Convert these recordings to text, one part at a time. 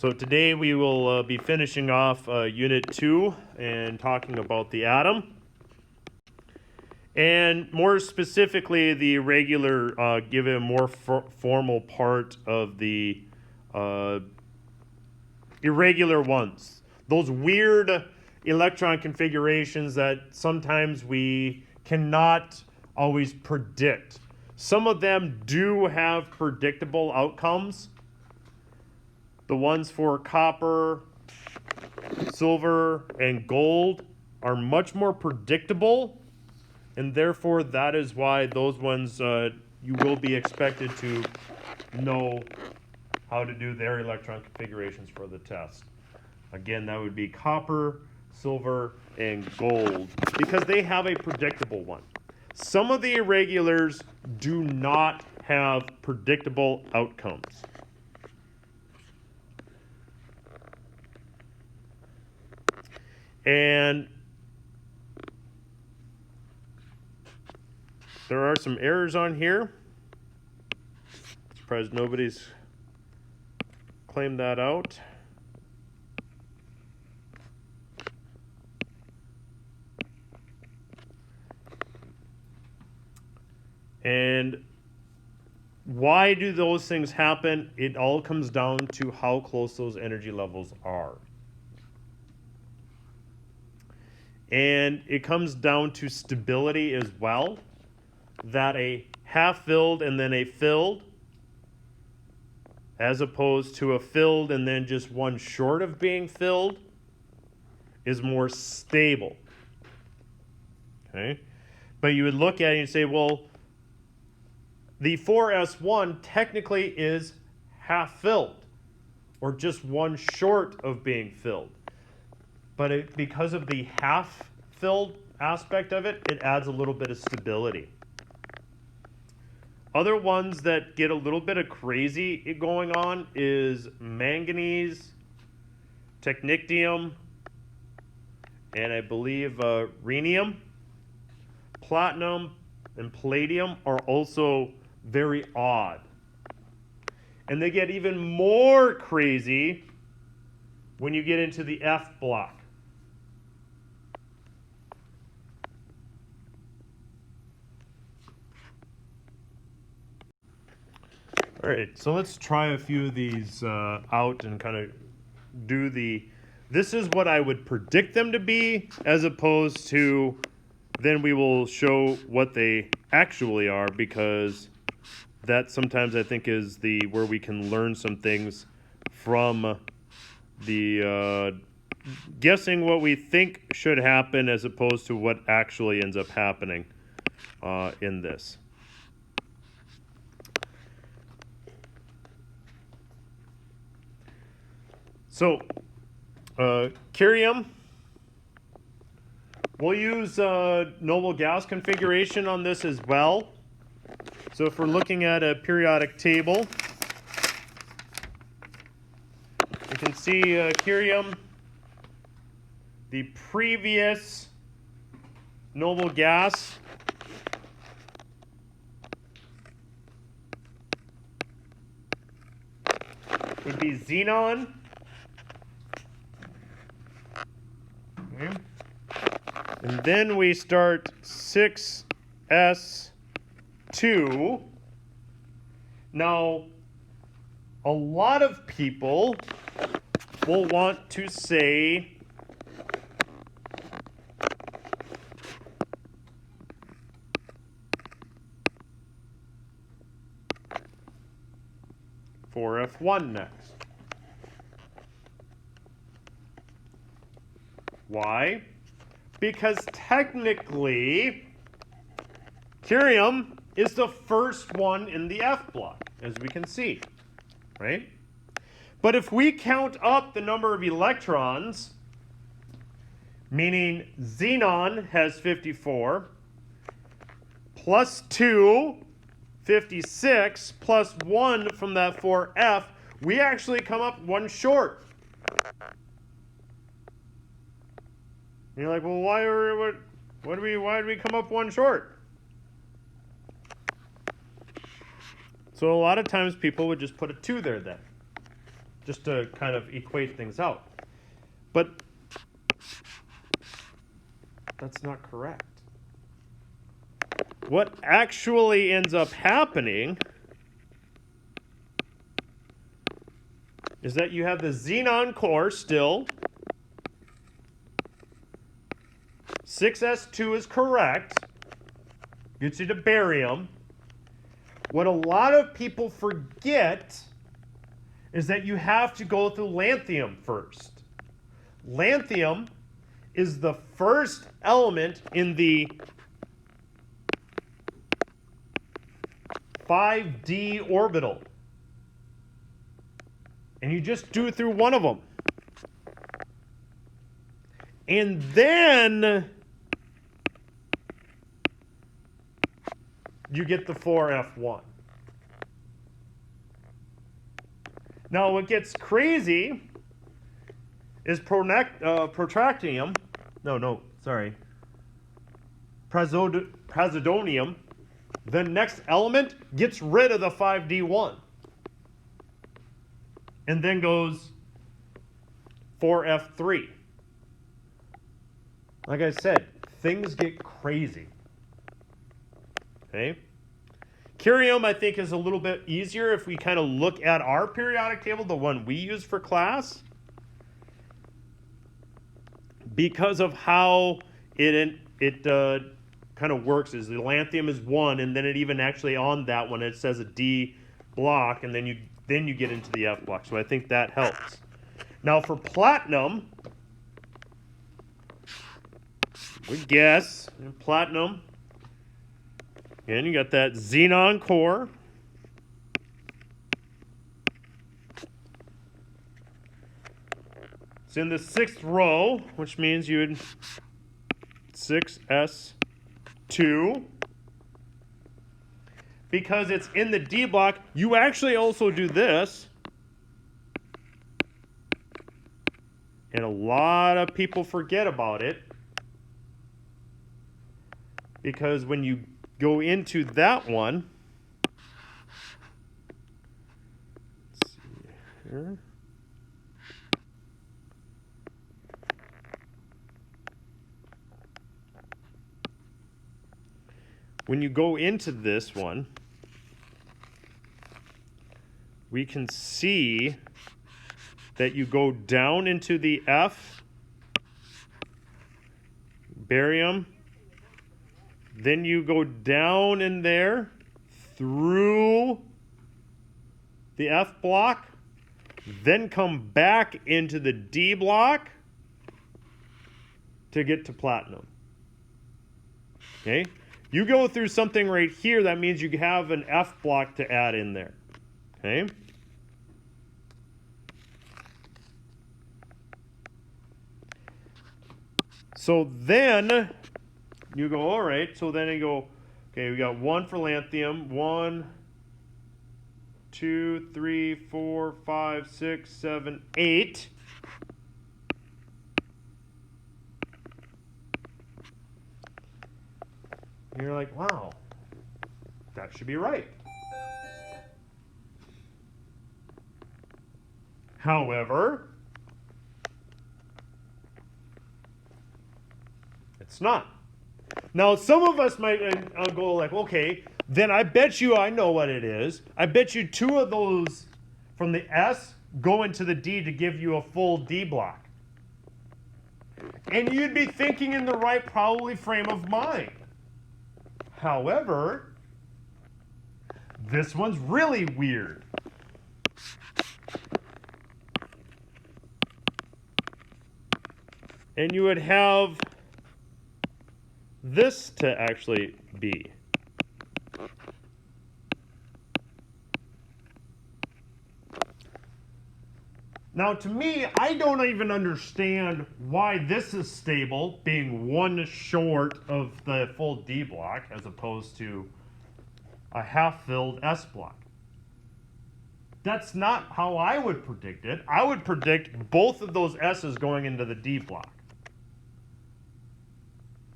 So today we will be finishing off Unit 2 and talking about the atom. And more specifically, the irregular, given a more formal part of the irregular ones. Those weird electron configurations that sometimes we cannot always predict. Some of them do have predictable outcomes. The ones for copper, silver, and gold are much more predictable, and therefore that is why those ones you will be expected to know how to do their electron configurations for the test. Again, that would be copper, silver, and gold, because they have a predictable one. Some of the irregulars do not have predictable outcomes. And there are some errors on here. Surprised nobody's claimed that out. And why do those things happen? It all comes down to how close those energy levels are. And it comes down to stability as well, that a half filled and then a filled, as opposed to a filled and then just one short of being filled, is more stable. Okay? But you would look at it and say, well, the 4s1 technically is half filled, or just one short of being filled. But because of the half-filled aspect of it, it adds a little bit of stability. Other ones that get a little bit of crazy going on is manganese, technetium, and I believe rhenium. Platinum and palladium are also very odd. And they get even more crazy when you get into the F block. All right, so let's try a few of these out and kind of do this is what I would predict them to be, as opposed to then we will show what they actually are, because that sometimes I think is where we can learn some things from the guessing what we think should happen as opposed to what actually ends up happening in this. So, Curium, we'll use noble gas configuration on this as well. So if we're looking at a periodic table, you can see Curium, the previous noble gas would be xenon. Okay. And then we start 6s2. Now, a lot of people will want to say for F1 next. Why? Because technically, Curium is the first one in the F block, as we can see, right? But if we count up the number of electrons, meaning xenon has 54, plus 2, 56, plus 1 from that 4F, we actually come up one short. And you're like, well, why did we come up one short? So a lot of times people would just put a 2 there then. just to kind of equate things out. But that's not correct. What actually ends up happening is that you have the xenon core still. 6s2 is correct. Gets you to barium. What a lot of people forget is that you have to go through lanthanum first. Lanthanum is the first element in the 5d orbital. And you just do through one of them. And then you get the 4f1. Now what gets crazy is protactinium. Prasidonium. The next element gets rid of the 5d1. And then goes 4f3. Like I said, things get crazy. Okay? Curium, I think, is a little bit easier if we kind of look at our periodic table, the one we use for class, because of how it kind of works. Is the lanthanum is 1, and then it even actually on that one it says a D block, and then you get into the F block. So I think that helps. Now for platinum, we guess platinum. Again, you got that xenon core. It's in the 6th row, which means you would 6s2. Because it's in the D block, you actually also do this. And a lot of people forget about it. Because when you go into that one, let's see here. When you go into this one, we can see that you go down into the F, barium, then you go down in there through the F block, then come back into the D block to get to platinum. Okay? You go through something right here, that means you have an F block to add in there. Okay? So then you go, all right, so then you go, okay, we got 1 for lanthanum, 1, 2, 3, 4, 5, 6, 7, 8. And you're like, wow, that should be right. However, it's not. Now, some of us might go like, okay, then I bet you I know what it is. I bet you 2 of those from the S go into the D to give you a full D block. And you'd be thinking in the right probably frame of mind. However, this one's really weird. And you would have this to actually be. Now, to me, I don't even understand why this is stable, being 1 short of the full D block, as opposed to a half-filled S block. That's not how I would predict it. I would predict both of those S's going into the D block.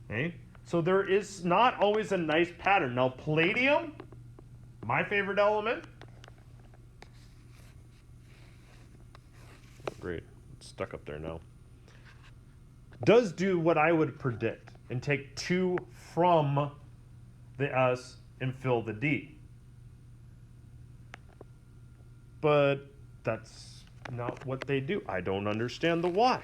Okay? So there is not always a nice pattern. Now, palladium, my favorite element, great. It's stuck up there now. Does do what I would predict and take 2 from the S and fill the D. But that's not what they do. I don't understand the why.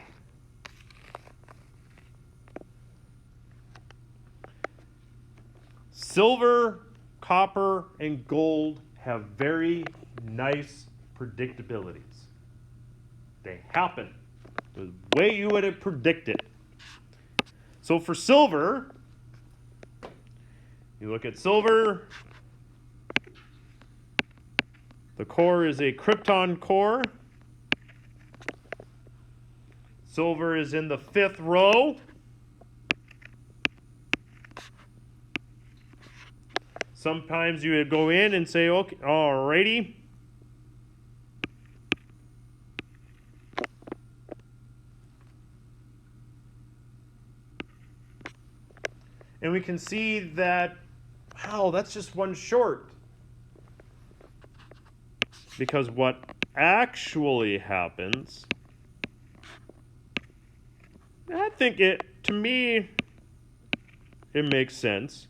Silver, copper, and gold have very nice predictabilities. They happen the way you would have predicted. So for silver, you look at silver, the core is a krypton core. Silver is in the 5th row. Sometimes you would go in and say, okay, alrighty. And we can see that, wow, that's just 1 short. Because what actually happens, I think to me, it makes sense.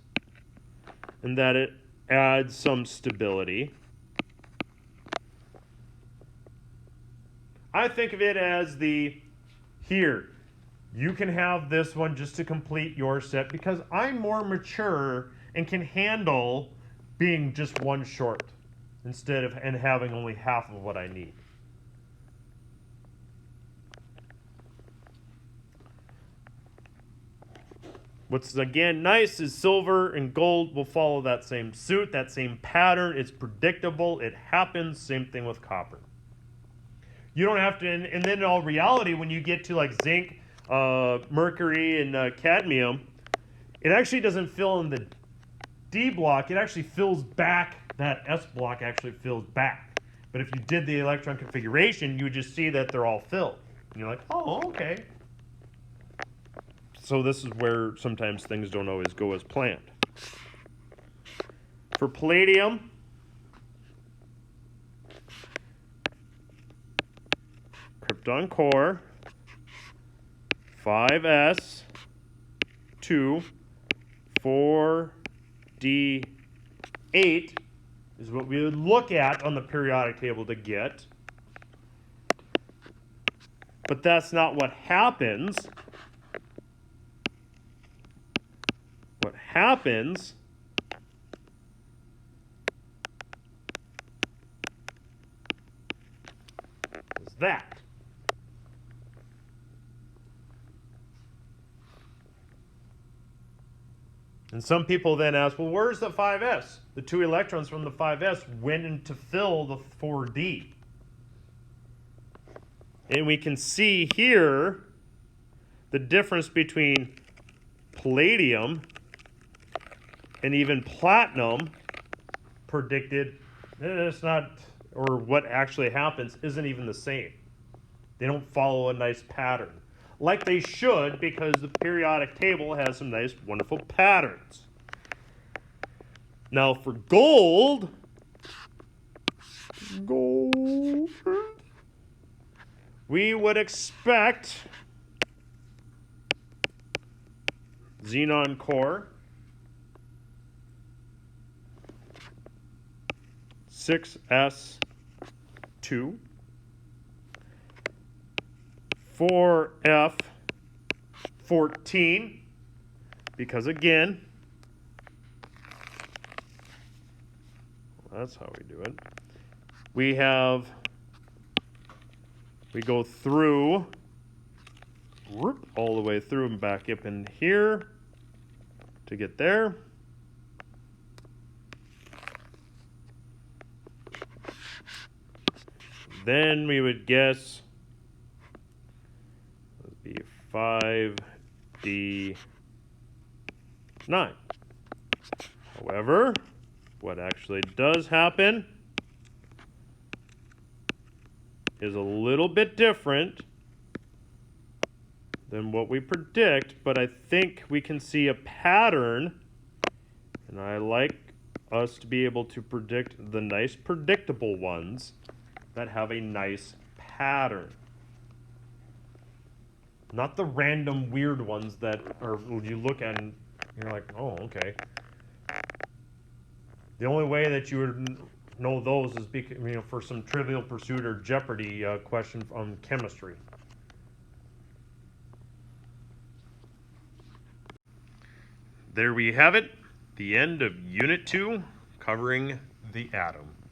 And that it adds some stability. I think of it as here, you can have this one just to complete your set because I'm more mature and can handle being just 1 short instead of and having only half of what I need. What's again nice is silver and gold will follow that same suit, that same pattern. It's predictable. It happens. Same thing with copper. You don't have to, and then in all reality, when you get to like zinc, mercury, and cadmium, it actually doesn't fill in the D block. It actually fills back. That S block actually fills back. But if you did the electron configuration, you would just see that they're all filled. And you're like, oh, okay. So this is where sometimes things don't always go as planned. For palladium, krypton core, 5s, 2, 4d, 8 is what we would look at on the periodic table to get. But that's not what happens. What happens is that. And some people then ask, well, where's the 5s? The 2 electrons from the 5s went in to fill the 4d. And we can see here the difference between palladium and even platinum predicted. It's not, or what actually happens isn't even the same. They don't follow a nice pattern. Like they should, because the periodic table has some nice, wonderful patterns. Now for gold, we would expect xenon core, 6s2, 4f14, because again, that's how we do it. We go through, all the way through and back up in here to get there. Then we would guess the 5d9. However, what actually does happen is a little bit different than what we predict, but I think we can see a pattern, and I like us to be able to predict the nice predictable ones that have a nice pattern. Not the random weird ones that are you look at and you're like, oh, okay. The only way that you would know those is because, for some Trivial Pursuit or Jeopardy question on chemistry. There we have it, the end of Unit 2, covering the atom.